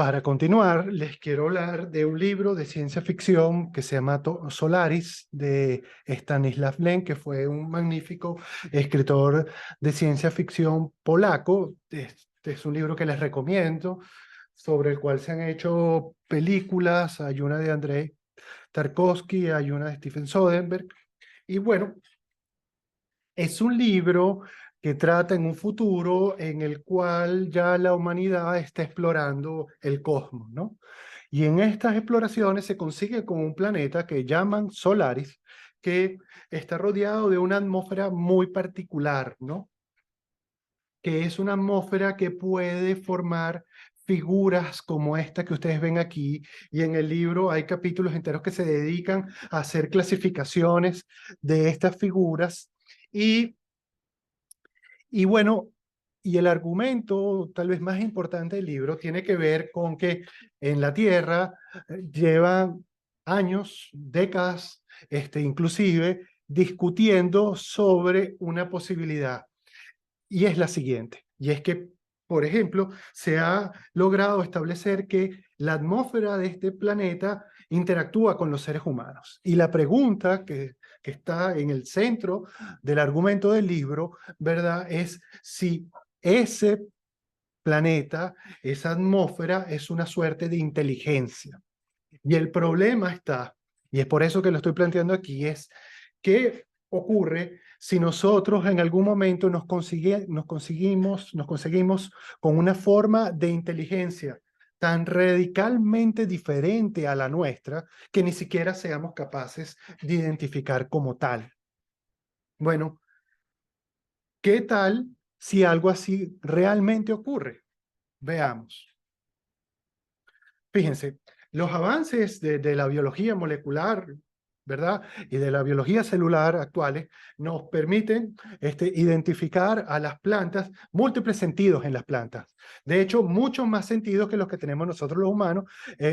para continuar, les quiero hablar de un libro de ciencia ficción que se llama Solaris, de Stanislav Lem, que fue un magnífico escritor de ciencia ficción polaco. Este es un libro que les recomiendo, sobre el cual se han hecho películas. Hay una de Andrzej Tarkovsky, hay una de Steven Soderbergh. Y bueno, es un libro que trata en un futuro en el cual ya la humanidad está explorando el cosmos, ¿no? Y en estas exploraciones se consigue con un planeta que llaman Solaris, que está rodeado de una atmósfera muy particular, ¿no? Que es una atmósfera que puede formar figuras como esta que ustedes ven aquí, y en el libro hay capítulos enteros que se dedican a hacer clasificaciones de estas figuras. Y bueno, y el argumento tal vez más importante del libro tiene que ver con que en la Tierra llevan años, décadas, inclusive discutiendo sobre una posibilidad. Y es la siguiente, y es que, por ejemplo, se ha logrado establecer que la atmósfera de este planeta interactúa con los seres humanos. Y la pregunta que está en el centro del argumento del libro, ¿verdad?, es si ese planeta, esa atmósfera, es una suerte de inteligencia. Y el problema está, y es por eso que lo estoy planteando aquí, es qué ocurre si nosotros en algún momento nos conseguimos con una forma de inteligencia tan radicalmente diferente a la nuestra que ni siquiera seamos capaces de identificar como tal. Bueno, ¿qué tal si algo así realmente ocurre? Veamos. Fíjense, los avances de la biología molecular, ¿verdad?, y de la biología celular actuales nos permiten identificar a las plantas, múltiples sentidos en las plantas. De hecho, muchos más sentidos que los que tenemos nosotros los humanos.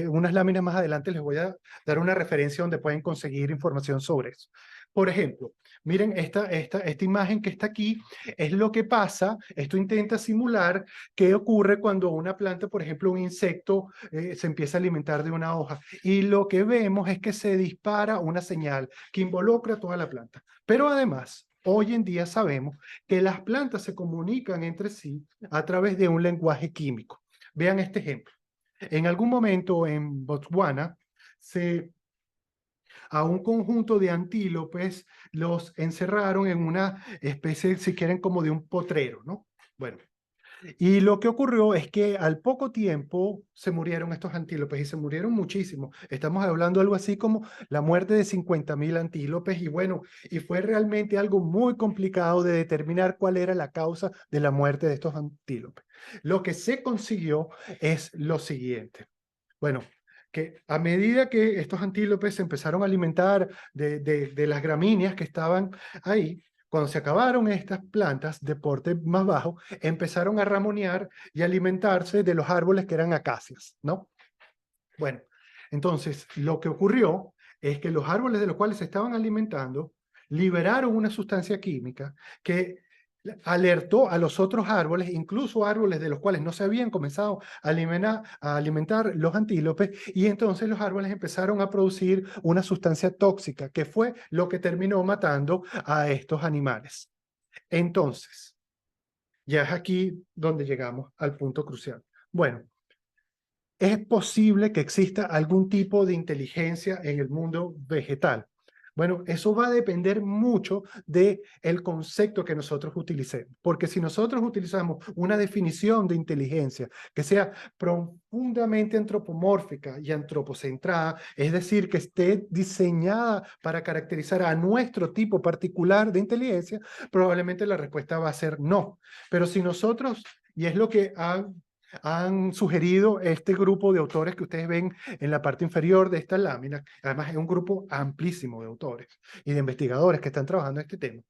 Unas láminas más adelante les voy a dar una referencia donde pueden conseguir información sobre eso. Por ejemplo, miren esta imagen que está aquí, es lo que pasa. Esto intenta simular qué ocurre cuando una planta, por ejemplo, un insecto, se empieza a alimentar de una hoja. Y lo que vemos es que se dispara una señal que involucra a toda la planta. Pero además, hoy en día sabemos que las plantas se comunican entre sí a través de un lenguaje químico. Vean este ejemplo. En algún momento en Botswana, a un conjunto de antílopes los encerraron en una especie, si quieren, como de un potrero, ¿no? Bueno, y lo que ocurrió es que al poco tiempo se murieron estos antílopes, y se murieron muchísimos. Estamos hablando de algo así como la muerte de 50.000 antílopes. Y bueno, y fue realmente algo muy complicado de determinar cuál era la causa de la muerte de estos antílopes. Lo que se consiguió es lo siguiente. Bueno, que a medida que estos antílopes se empezaron a alimentar de las gramíneas que estaban ahí, cuando se acabaron estas plantas de porte más bajo, empezaron a ramonear y alimentarse de los árboles que eran acacias, ¿no? Bueno, entonces lo que ocurrió es que los árboles de los cuales se estaban alimentando liberaron una sustancia química que alertó a los otros árboles, incluso árboles de los cuales no se habían comenzado a alimentar los antílopes, y entonces los árboles empezaron a producir una sustancia tóxica que fue lo que terminó matando a estos animales. Entonces, ya es aquí donde llegamos al punto crucial. Bueno, ¿es posible que exista algún tipo de inteligencia en el mundo vegetal? Bueno, eso va a depender mucho del concepto que nosotros utilicemos, porque si nosotros utilizamos una definición de inteligencia que sea profundamente antropomórfica y antropocentrada, es decir, que esté diseñada para caracterizar a nuestro tipo particular de inteligencia, probablemente la respuesta va a ser no. Pero si nosotros, y es lo que han sugerido este grupo de autores que ustedes ven en la parte inferior de esta lámina. Además, es un grupo amplísimo de autores y de investigadores que están trabajando en este tema.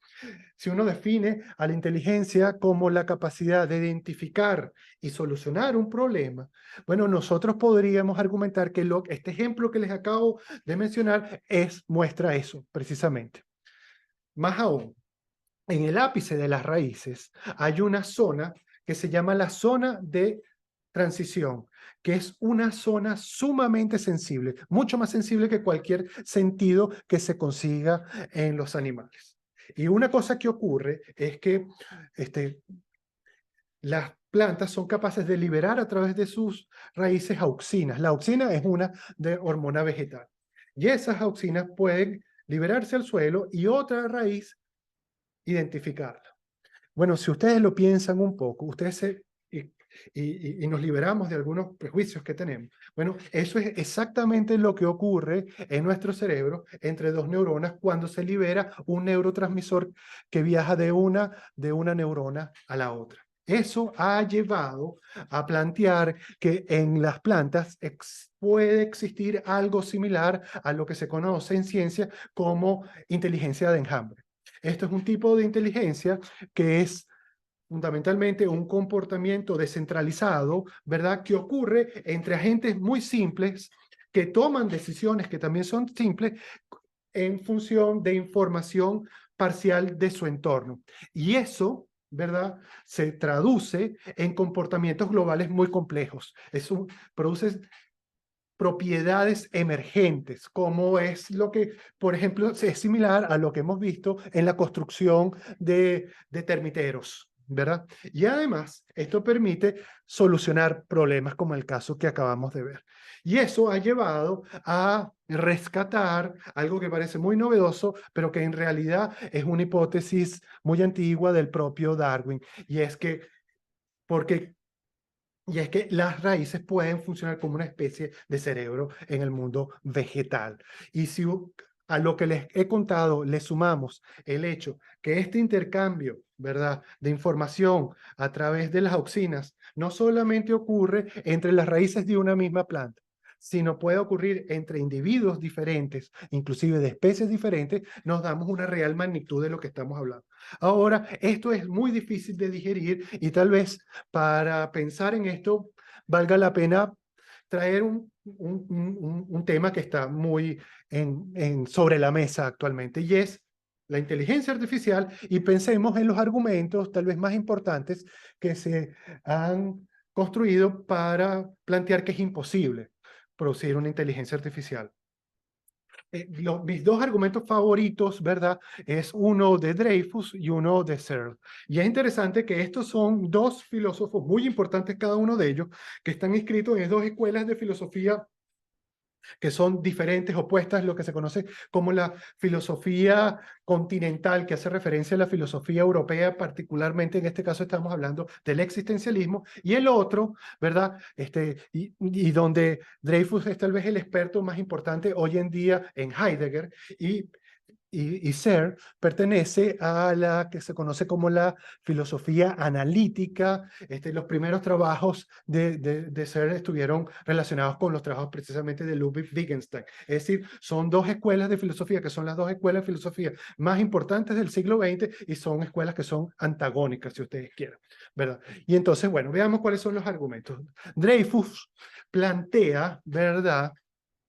Si uno define a la inteligencia como la capacidad de identificar y solucionar un problema, bueno, nosotros podríamos argumentar que este ejemplo que les acabo de mencionar muestra eso, precisamente. Más aún, en el ápice de las raíces hay una zona que se llama la zona de transición, que es una zona sumamente sensible, mucho más sensible que cualquier sentido que se consiga en los animales. Y una cosa que ocurre es que las plantas son capaces de liberar a través de sus raíces auxinas. La auxina es una hormona vegetal. Y esas auxinas pueden liberarse al suelo y otra raíz identificarla. Bueno, si ustedes lo piensan un poco, y nos liberamos de algunos prejuicios que tenemos. Bueno, eso es exactamente lo que ocurre en nuestro cerebro entre dos neuronas cuando se libera un neurotransmisor que viaja de una neurona a la otra. Eso ha llevado a plantear que en las plantas puede existir algo similar a lo que se conoce en ciencia como inteligencia de enjambre. Esto es un tipo de inteligencia que es fundamentalmente un comportamiento descentralizado, ¿verdad? Que ocurre entre agentes muy simples que toman decisiones que también son simples en función de información parcial de su entorno. Y eso, ¿verdad? Se traduce en comportamientos globales muy complejos. Eso produce propiedades emergentes, como es lo que, por ejemplo, es similar a lo que hemos visto en la construcción de termiteros, ¿verdad? Y además, esto permite solucionar problemas como el caso que acabamos de ver. Y eso ha llevado a rescatar algo que parece muy novedoso, pero que en realidad es una hipótesis muy antigua del propio Darwin, y es que porque las raíces pueden funcionar como una especie de cerebro en el mundo vegetal. Y si a lo que les he contado le sumamos el hecho que este intercambio, ¿verdad?, de información a través de las auxinas no solamente ocurre entre las raíces de una misma planta, sino puede ocurrir entre individuos diferentes, inclusive de especies diferentes, nos damos una real magnitud de lo que estamos hablando. Ahora, esto es muy difícil de digerir y tal vez para pensar en esto valga la pena traer un tema que está muy sobre la mesa actualmente, y es la inteligencia artificial, y pensemos en los argumentos tal vez más importantes que se han construido para plantear que es imposible producir una inteligencia artificial. Mis dos argumentos favoritos, ¿verdad? Es uno de Dreyfus y uno de Searle. Y es interesante que estos son dos filósofos muy importantes, cada uno de ellos, que están inscritos en dos escuelas de filosofía que son diferentes, opuestas, lo que se conoce como la filosofía continental, que hace referencia a la filosofía europea, particularmente en este caso estamos hablando del existencialismo, y el otro, ¿verdad? Y donde Dreyfus es tal vez el experto más importante hoy en día en Heidegger, y Searle pertenece a la que se conoce como la filosofía analítica. Los primeros trabajos de Searle estuvieron relacionados con los trabajos precisamente de Ludwig Wittgenstein. Es decir, son dos escuelas de filosofía que son las dos escuelas de filosofía más importantes del siglo XX y son escuelas que son antagónicas, si ustedes quieren, ¿verdad? Y entonces, bueno, veamos cuáles son los argumentos. Dreyfus plantea, ¿verdad?,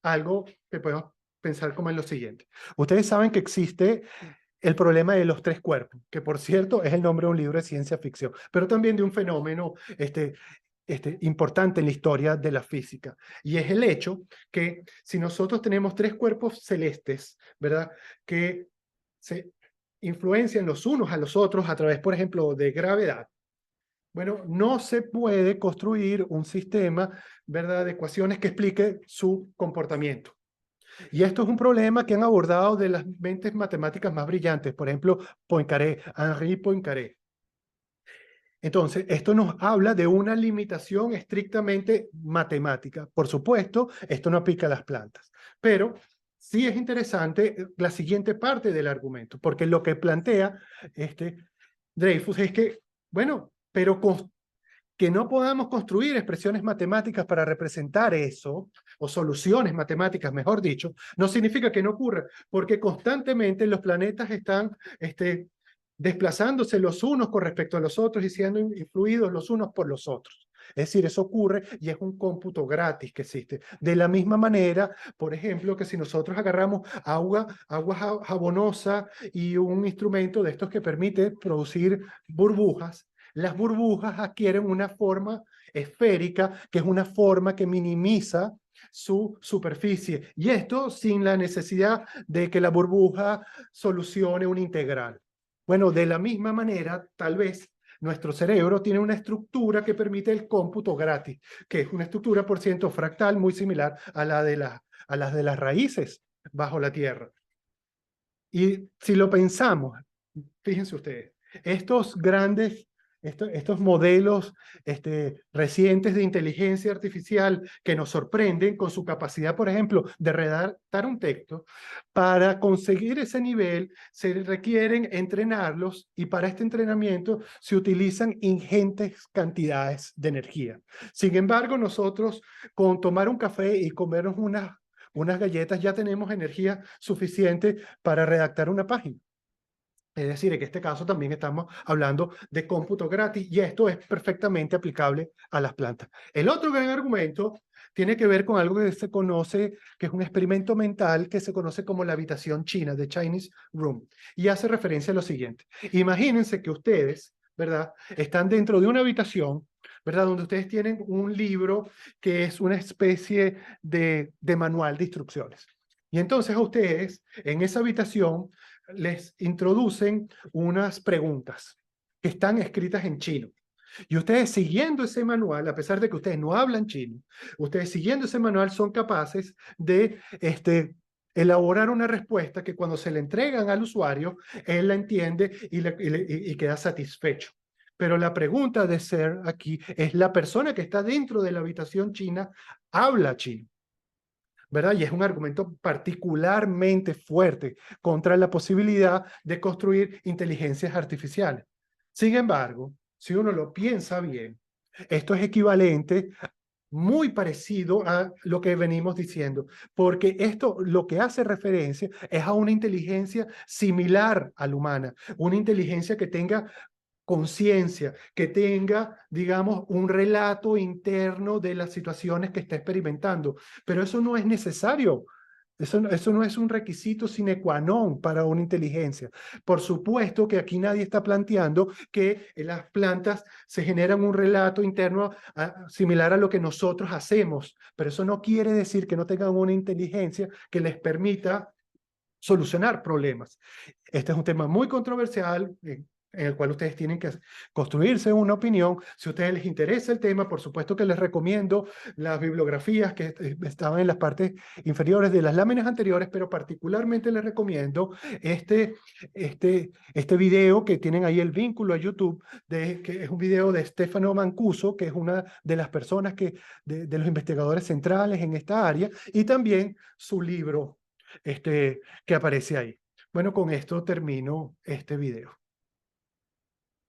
algo que podemos pensar como en lo siguiente. Ustedes saben que existe el problema de los tres cuerpos, que por cierto es el nombre de un libro de ciencia ficción, pero también de un fenómeno importante en la historia de la física. Y es el hecho que si nosotros tenemos tres cuerpos celestes, ¿verdad?, que se influencian los unos a los otros a través, por ejemplo, de gravedad, bueno, no se puede construir un sistema, ¿verdad?, de ecuaciones que explique su comportamiento. Y esto es un problema que han abordado de las mentes matemáticas más brillantes, por ejemplo, Poincaré, Henri Poincaré. Entonces, esto nos habla de una limitación estrictamente matemática. Por supuesto, esto no aplica a las plantas, pero sí es interesante la siguiente parte del argumento, porque lo que plantea Dreyfus es que, bueno, pero que no podamos construir expresiones matemáticas para representar eso, o soluciones matemáticas, mejor dicho, no significa que no ocurra, porque constantemente los planetas están desplazándose los unos con respecto a los otros y siendo influidos los unos por los otros. Es decir, eso ocurre y es un cómputo gratis que existe. De la misma manera, por ejemplo, que si nosotros agarramos agua jabonosa y un instrumento de estos que permite producir burbujas, las burbujas adquieren una forma esférica, que es una forma que minimiza su superficie. Y esto sin la necesidad de que la burbuja solucione un integral. Bueno, de la misma manera, tal vez nuestro cerebro tiene una estructura que permite el cómputo gratis, que es una estructura por ciento fractal muy similar a la de las de las raíces bajo la Tierra. Y si lo pensamos, fíjense ustedes, estos modelos recientes de inteligencia artificial que nos sorprenden con su capacidad, por ejemplo, de redactar un texto, para conseguir ese nivel se requieren entrenarlos y para este entrenamiento se utilizan ingentes cantidades de energía. Sin embargo, nosotros con tomar un café y comernos unas galletas ya tenemos energía suficiente para redactar una página. Es decir, en este caso también estamos hablando de cómputo gratis y esto es perfectamente aplicable a las plantas. El otro gran argumento tiene que ver con algo que se conoce, que es un experimento mental que se conoce como la habitación china, the Chinese Room, y hace referencia a lo siguiente. Imagínense que ustedes, ¿verdad?, están dentro de una habitación, ¿verdad?, donde ustedes tienen un libro que es una especie de manual de instrucciones. Y entonces a ustedes en esa habitación les introducen unas preguntas que están escritas en chino. Y ustedes siguiendo ese manual, a pesar de que ustedes no hablan chino, ustedes siguiendo ese manual son capaces de elaborar una respuesta que cuando se le entregan al usuario, él la entiende y queda satisfecho. Pero la pregunta de ser aquí es, ¿la persona que está dentro de la habitación china habla chino? ¿Verdad? Y es un argumento particularmente fuerte contra la posibilidad de construir inteligencias artificiales. Sin embargo, si uno lo piensa bien, esto es equivalente, muy parecido a lo que venimos diciendo, porque esto lo que hace referencia es a una inteligencia similar a la humana, una inteligencia que tenga conciencia, que tenga, digamos, un relato interno de las situaciones que está experimentando. Pero eso no es necesario. Eso no es un requisito sine qua non para una inteligencia. Por supuesto que aquí nadie está planteando que en las plantas se generan un relato interno similar a lo que nosotros hacemos, pero eso no quiere decir que no tengan una inteligencia que les permita solucionar problemas. Este es un tema muy controversial en el cual ustedes tienen que construirse una opinión. Si a ustedes les interesa el tema, por supuesto que les recomiendo las bibliografías que estaban en las partes inferiores de las láminas anteriores, pero particularmente les recomiendo este video que tienen ahí el vínculo a YouTube, que es un video de Stefano Mancuso, que es una de las personas de los investigadores centrales en esta área, y también su libro que aparece ahí. Bueno, con esto termino este video.